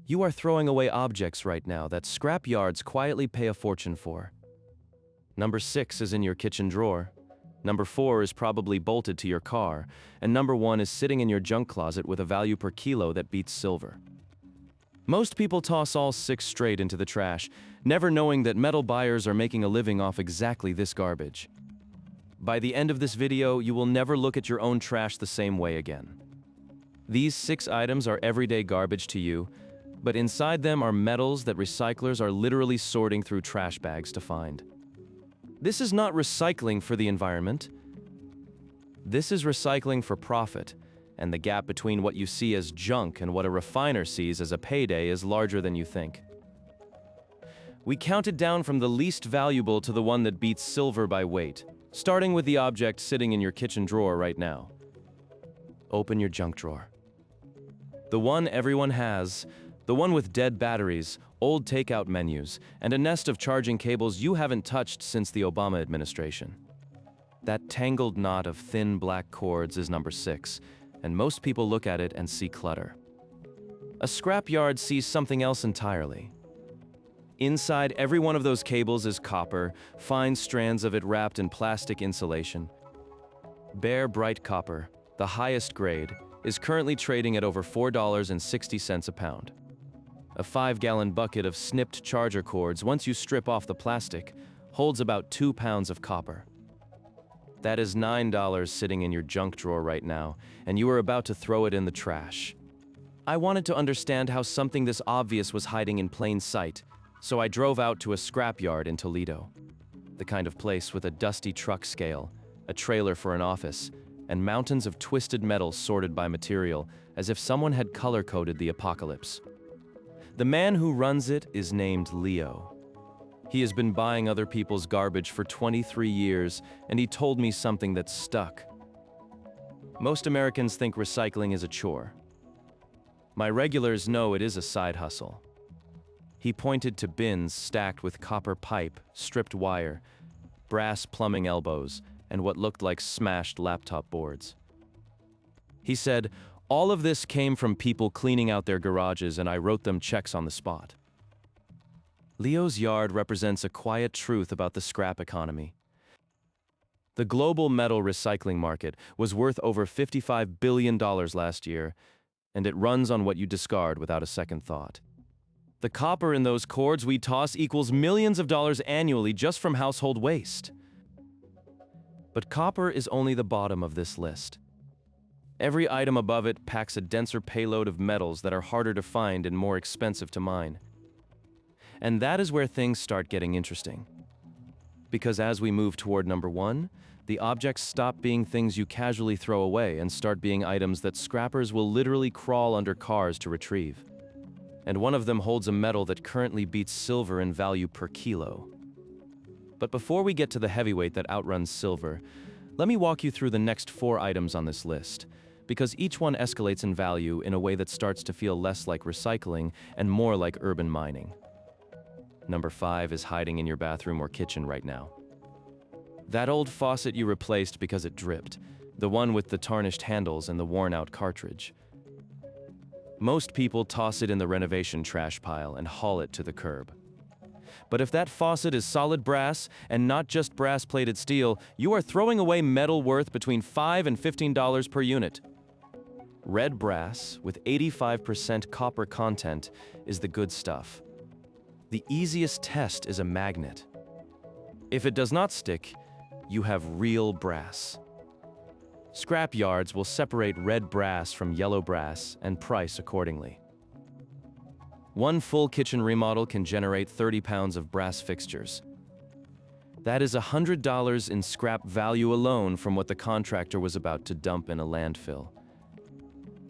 You are throwing away objects right now that scrap yards quietly pay a fortune for. Number 6 is in your kitchen drawer. Number 4 is probably bolted to your car, and number 1 is sitting in your junk closet with a value per kilo that beats silver. Most people toss all 6 straight into the trash, never knowing that metal buyers are making a living off exactly this garbage. By the end of this video, you will never look at your own trash the same way again. These 6 items are everyday garbage to you, but inside them are metals that recyclers are literally sorting through trash bags to find. This is not recycling for the environment. This is recycling for profit, and the gap between what you see as junk and what a refiner sees as a payday is larger than you think. We counted down from the least valuable to the one that beats silver by weight, starting with the object sitting in your kitchen drawer right now. Open your junk drawer. The one everyone has, the one with dead batteries, old takeout menus, and a nest of charging cables you haven't touched since the Obama administration. That tangled knot of thin black cords is number 6, and most people look at it and see clutter. A scrapyard sees something else entirely. Inside every one of those cables is copper, fine strands of it wrapped in plastic insulation. Bare, bright copper, the highest grade, is currently trading at over $4.60 a pound. A 5-gallon bucket of snipped charger cords, once you strip off the plastic, holds about 2 pounds of copper. That is $9 sitting in your junk drawer right now, and you are about to throw it in the trash. I wanted to understand how something this obvious was hiding in plain sight, so I drove out to a scrapyard in Toledo. The kind of place with a dusty truck scale, a trailer for an office, and mountains of twisted metal sorted by material, as if someone had color-coded the apocalypse. The man who runs it is named Leo. He has been buying other people's garbage for 23 years, and he told me something that stuck. Most Americans think recycling is a chore. My regulars know it is a side hustle. He pointed to bins stacked with copper pipe, stripped wire, brass plumbing elbows, and what looked like smashed laptop boards. He said, "All of this came from people cleaning out their garages, and I wrote them checks on the spot." Leo's yard represents a quiet truth about the scrap economy. The global metal recycling market was worth over $55 billion last year, and it runs on what you discard without a second thought. The copper in those cords we toss equals millions of dollars annually just from household waste. But copper is only the bottom of this list. Every item above it packs a denser payload of metals that are harder to find and more expensive to mine. And that is where things start getting interesting. Because as we move toward number 1, the objects stop being things you casually throw away and start being items that scrappers will literally crawl under cars to retrieve. And one of them holds a metal that currently beats silver in value per kilo. But before we get to the heavyweight that outruns silver, let me walk you through the next 4 items on this list, because each one escalates in value in a way that starts to feel less like recycling and more like urban mining. Number 5 is hiding in your bathroom or kitchen right now. That old faucet you replaced because it dripped, the one with the tarnished handles and the worn-out cartridge. Most people toss it in the renovation trash pile and haul it to the curb. But if that faucet is solid brass and not just brass-plated steel, you are throwing away metal worth between $5 and $15 per unit. Red brass with 85% copper content is the good stuff. The easiest test is a magnet. If it does not stick, you have real brass. Scrap yards will separate red brass from yellow brass and price accordingly. One full kitchen remodel can generate 30 pounds of brass fixtures. That is $100 in scrap value alone from what the contractor was about to dump in a landfill.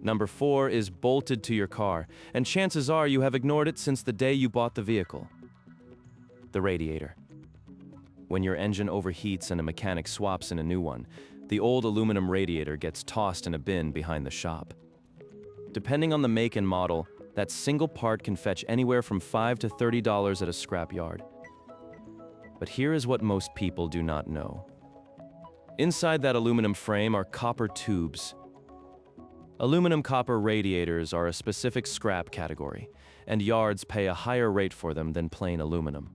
Number 4 is bolted to your car, and chances are you have ignored it since the day you bought the vehicle. The radiator. When your engine overheats and a mechanic swaps in a new one, the old aluminum radiator gets tossed in a bin behind the shop. Depending on the make and model, that single part can fetch anywhere from $5 to $30 at a scrapyard. But here is what most people do not know. Inside that aluminum frame are copper tubes. Aluminum copper radiators are a specific scrap category, and yards pay a higher rate for them than plain aluminum.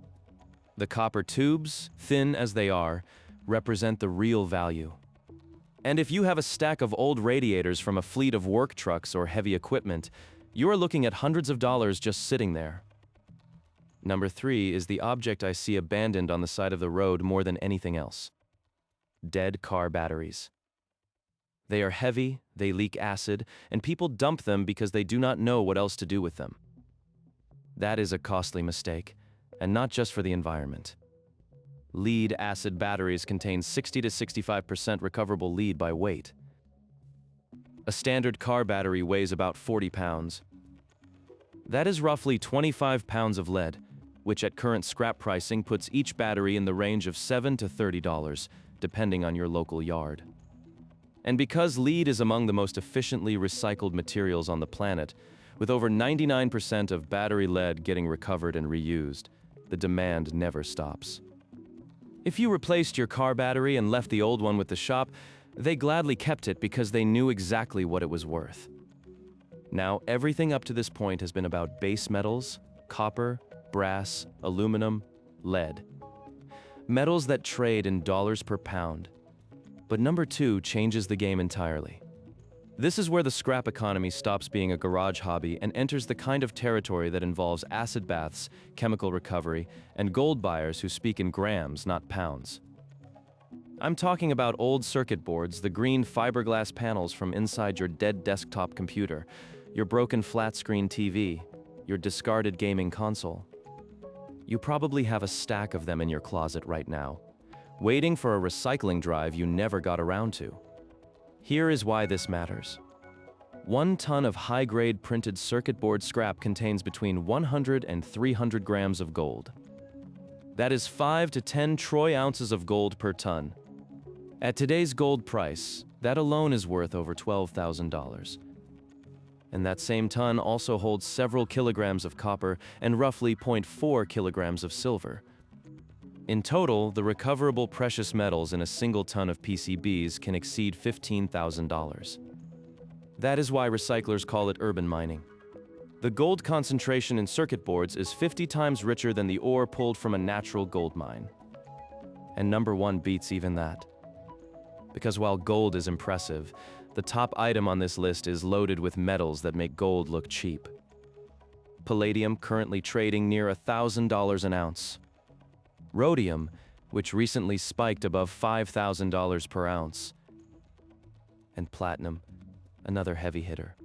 The copper tubes, thin as they are, represent the real value. And if you have a stack of old radiators from a fleet of work trucks or heavy equipment, you are looking at hundreds of dollars just sitting there. Number 3 is the object I see abandoned on the side of the road more than anything else. Dead car batteries. They are heavy, they leak acid, and people dump them because they do not know what else to do with them. That is a costly mistake, and not just for the environment. Lead-acid batteries contain 60 to 65% recoverable lead by weight. A standard car battery weighs about 40 pounds. That is roughly 25 pounds of lead, which at current scrap pricing puts each battery in the range of $7 to $30, depending on your local yard. And because lead is among the most efficiently recycled materials on the planet, with over 99% of battery lead getting recovered and reused, the demand never stops. If you replaced your car battery and left the old one with the shop, they gladly kept it because they knew exactly what it was worth. Now, everything up to this point has been about base metals, copper, brass, aluminum, lead. Metals that trade in dollars per pound. But number 2 changes the game entirely. This is where the scrap economy stops being a garage hobby and enters the kind of territory that involves acid baths, chemical recovery, and gold buyers who speak in grams, not pounds. I'm talking about old circuit boards, the green fiberglass panels from inside your dead desktop computer, your broken flat-screen TV, your discarded gaming console. You probably have a stack of them in your closet right now, waiting for a recycling drive you never got around to. Here is why this matters. 1 ton of high-grade printed circuit board scrap contains between 100 and 300 grams of gold. That is 5 to 10 troy ounces of gold per ton. At today's gold price, that alone is worth over $12,000. And that same ton also holds several kilograms of copper and roughly 0.4 kilograms of silver. In total, the recoverable precious metals in a single ton of PCBs can exceed $15,000. That is why recyclers call it urban mining. The gold concentration in circuit boards is 50 times richer than the ore pulled from a natural gold mine. And number 1 beats even that. Because while gold is impressive, the top item on this list is loaded with metals that make gold look cheap. Palladium currently trading near $1,000 an ounce. Rhodium, which recently spiked above $5,000 per ounce. And platinum, another heavy hitter.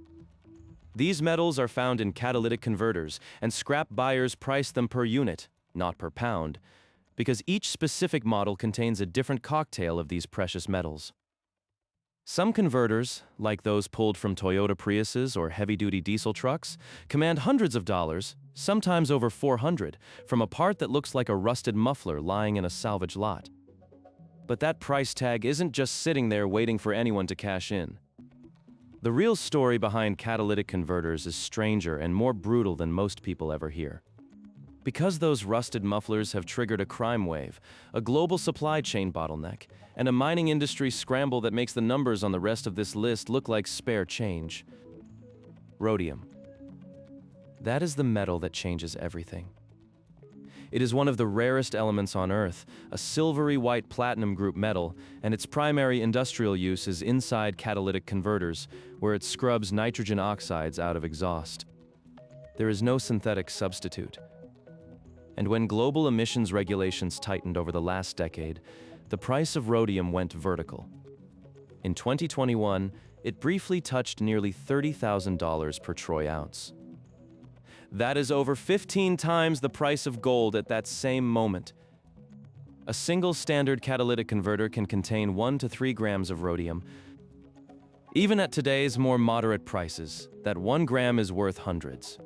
These metals are found in catalytic converters, and scrap buyers price them per unit, not per pound, because each specific model contains a different cocktail of these precious metals. Some converters, like those pulled from Toyota Priuses or heavy-duty diesel trucks, command hundreds of dollars, sometimes over $400, from a part that looks like a rusted muffler lying in a salvage lot. But that price tag isn't just sitting there waiting for anyone to cash in. The real story behind catalytic converters is stranger and more brutal than most people ever hear. Because those rusted mufflers have triggered a crime wave, a global supply chain bottleneck, and a mining industry scramble that makes the numbers on the rest of this list look like spare change. Rhodium. That is the metal that changes everything. It is one of the rarest elements on Earth, a silvery white platinum group metal, and its primary industrial use is inside catalytic converters, where it scrubs nitrogen oxides out of exhaust. There is no synthetic substitute. And when global emissions regulations tightened over the last decade, the price of rhodium went vertical. In 2021, it briefly touched nearly $30,000 per troy ounce. That is over 15 times the price of gold at that same moment. A single standard catalytic converter can contain 1 to 3 grams of rhodium. Even at today's more moderate prices, that 1 gram is worth hundreds.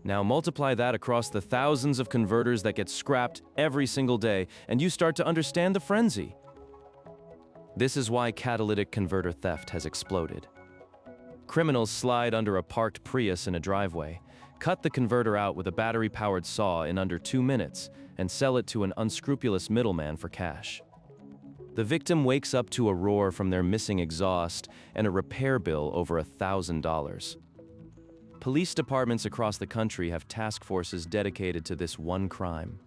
Now multiply that across the thousands of converters that get scrapped every single day, and you start to understand the frenzy. This is why catalytic converter theft has exploded. Criminals slide under a parked Prius in a driveway, cut the converter out with a battery-powered saw in under 2 minutes, and sell it to an unscrupulous middleman for cash. The victim wakes up to a roar from their missing exhaust and a repair bill over $1,000. Police departments across the country have task forces dedicated to this one crime.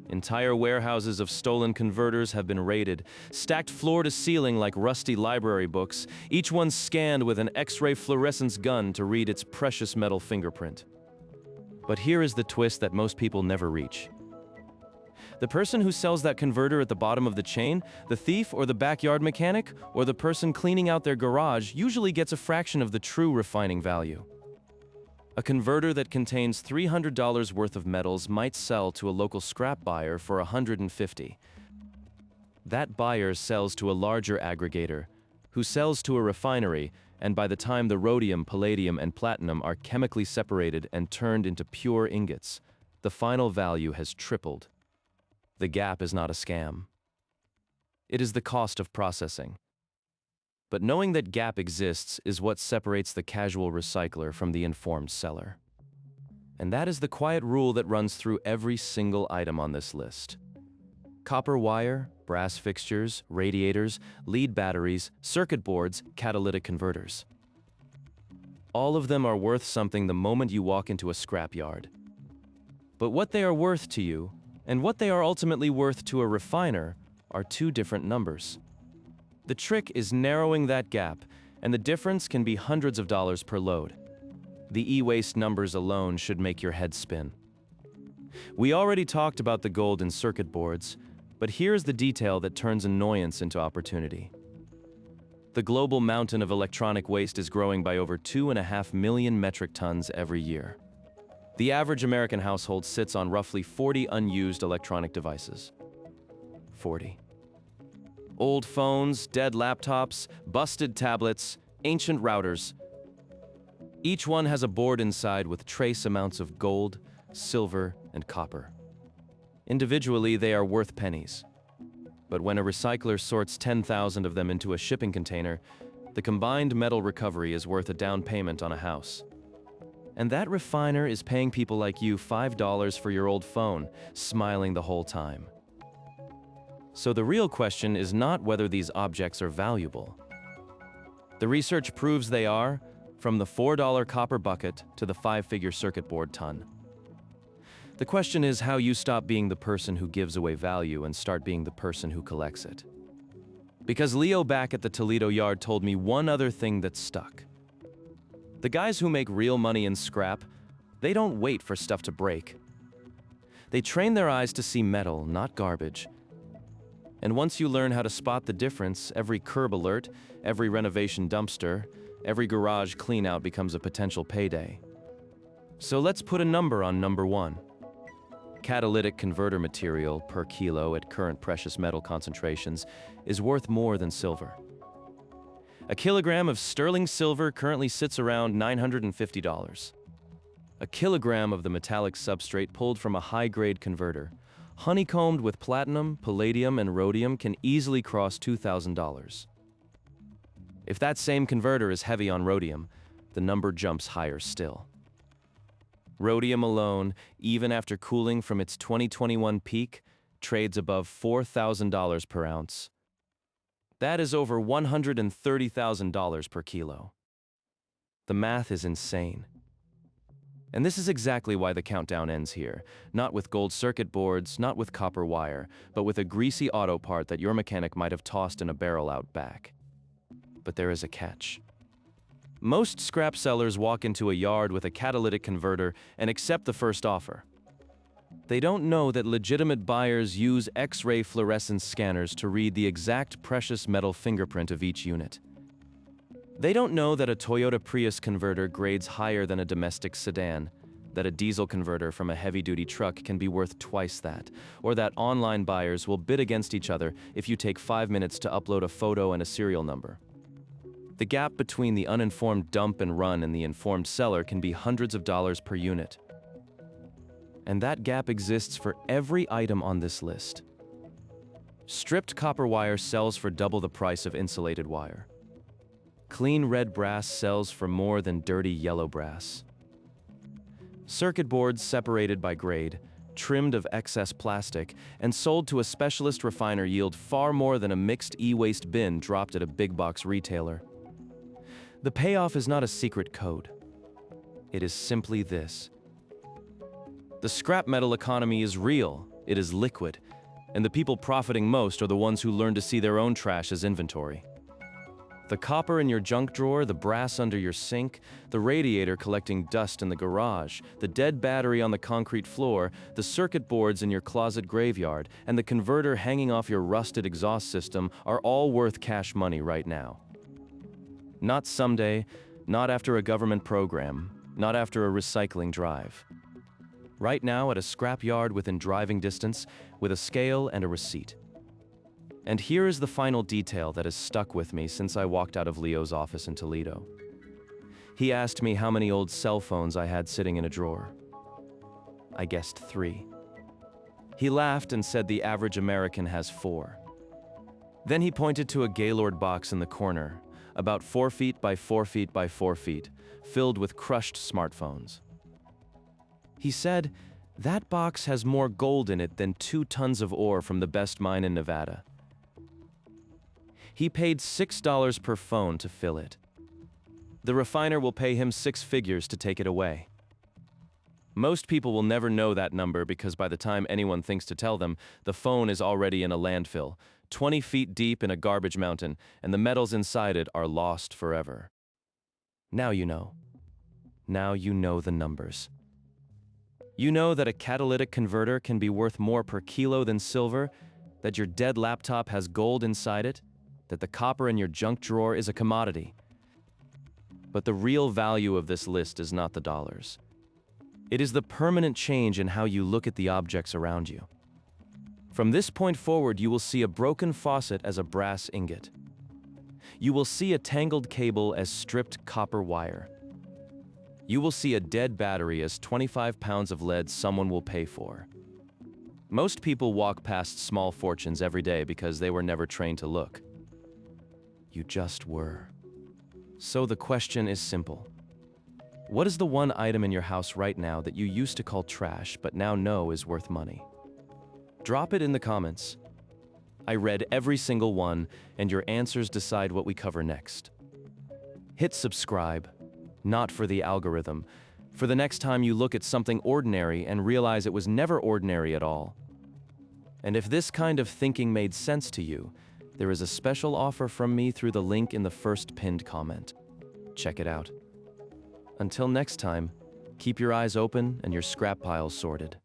Entire warehouses of stolen converters have been raided, stacked floor to ceiling like rusty library books, each one scanned with an X-ray fluorescence gun to read its precious metal fingerprint. But here is the twist that most people never reach. The person who sells that converter at the bottom of the chain, the thief or the backyard mechanic, or the person cleaning out their garage usually gets a fraction of the true refining value. A converter that contains $300 worth of metals might sell to a local scrap buyer for $150. That buyer sells to a larger aggregator, who sells to a refinery, and by the time the rhodium, palladium, and platinum are chemically separated and turned into pure ingots, the final value has tripled. The gap is not a scam. It is the cost of processing. But knowing that gap exists is what separates the casual recycler from the informed seller. And that is the quiet rule that runs through every single item on this list. Copper wire, brass fixtures, radiators, lead batteries, circuit boards, catalytic converters. All of them are worth something the moment you walk into a scrapyard. But what they are worth to you, and what they are ultimately worth to a refiner, are two different numbers. The trick is narrowing that gap, and the difference can be hundreds of dollars per load. The e-waste numbers alone should make your head spin. We already talked about the gold in circuit boards, but here's the detail that turns annoyance into opportunity. The global mountain of electronic waste is growing by over 2.5 million metric tons every year. The average American household sits on roughly 40 unused electronic devices. 40. Old phones, dead laptops, busted tablets, ancient routers. Each one has a board inside with trace amounts of gold, silver, and copper. Individually, they are worth pennies. But when a recycler sorts 10,000 of them into a shipping container, the combined metal recovery is worth a down payment on a house. And that refiner is paying people like you $5 for your old phone, smiling the whole time. So the real question is not whether these objects are valuable. The research proves they are, from the $4 copper bucket to the 5-figure circuit board ton. The question is how you stop being the person who gives away value and start being the person who collects it. Because Leo back at the Toledo yard told me one other thing that stuck. The guys who make real money in scrap, they don't wait for stuff to break. They train their eyes to see metal, not garbage. And once you learn how to spot the difference, every curb alert, every renovation dumpster, every garage cleanout becomes a potential payday. So let's put a number on number one. Catalytic converter material per kilo at current precious metal concentrations is worth more than silver. A kilogram of sterling silver currently sits around $950. A kilogram of the metallic substrate pulled from a high-grade converter, honeycombed with platinum, palladium, and rhodium, can easily cross $2,000. If that same converter is heavy on rhodium, the number jumps higher still. Rhodium alone, even after cooling from its 2021 peak, trades above $4,000 per ounce. That is over $130,000 per kilo. The math is insane. And this is exactly why the countdown ends here. Not with gold circuit boards, not with copper wire, but with a greasy auto part that your mechanic might have tossed in a barrel out back. But there is a catch. Most scrap sellers walk into a yard with a catalytic converter and accept the first offer. They don't know that legitimate buyers use X-ray fluorescence scanners to read the exact precious metal fingerprint of each unit. They don't know that a Toyota Prius converter grades higher than a domestic sedan, that a diesel converter from a heavy-duty truck can be worth twice that, or that online buyers will bid against each other if you take 5 minutes to upload a photo and a serial number. The gap between the uninformed dump and run and the informed seller can be hundreds of dollars per unit. And that gap exists for every item on this list. Stripped copper wire sells for double the price of insulated wire. Clean red brass sells for more than dirty yellow brass. Circuit boards separated by grade, trimmed of excess plastic, and sold to a specialist refiner yield far more than a mixed e-waste bin dropped at a big box retailer. The payoff is not a secret code. It is simply this. The scrap metal economy is real, it is liquid, and the people profiting most are the ones who learn to see their own trash as inventory. The copper in your junk drawer, the brass under your sink, the radiator collecting dust in the garage, the dead battery on the concrete floor, the circuit boards in your closet graveyard, and the converter hanging off your rusted exhaust system are all worth cash money right now. Not someday, not after a government program, not after a recycling drive. Right now at a scrap yard within driving distance, with a scale and a receipt. And here is the final detail that has stuck with me since I walked out of Leo's office in Toledo. He asked me how many old cell phones I had sitting in a drawer. I guessed 3. He laughed and said the average American has 4. Then he pointed to a Gaylord box in the corner, about 4 feet by 4 feet by 4 feet, filled with crushed smartphones. He said, "That box has more gold in it than 2 tons of ore from the best mine in Nevada." He paid $6 per phone to fill it. The refiner will pay him 6 figures to take it away. Most people will never know that number because by the time anyone thinks to tell them, the phone is already in a landfill, 20 feet deep in a garbage mountain, and the metals inside it are lost forever. Now you know. Now you know the numbers. You know that a catalytic converter can be worth more per kilo than silver, that your dead laptop has gold inside it, that the copper in your junk drawer is a commodity. But the real value of this list is not the dollars. It is the permanent change in how you look at the objects around you. From this point forward, you will see a broken faucet as a brass ingot. You will see a tangled cable as stripped copper wire. You will see a dead battery as 25 pounds of lead someone will pay for. Most people walk past small fortunes every day because they were never trained to look. You just were. So the question is simple. What is the one item in your house right now that you used to call trash but now know is worth money? Drop it in the comments. I read every single one, and your answers decide what we cover next. Hit subscribe, not for the algorithm, for the next time you look at something ordinary and realize it was never ordinary at all. And if this kind of thinking made sense to you, there is a special offer from me through the link in the first pinned comment. Check it out. Until next time, keep your eyes open and your scrap piles sorted.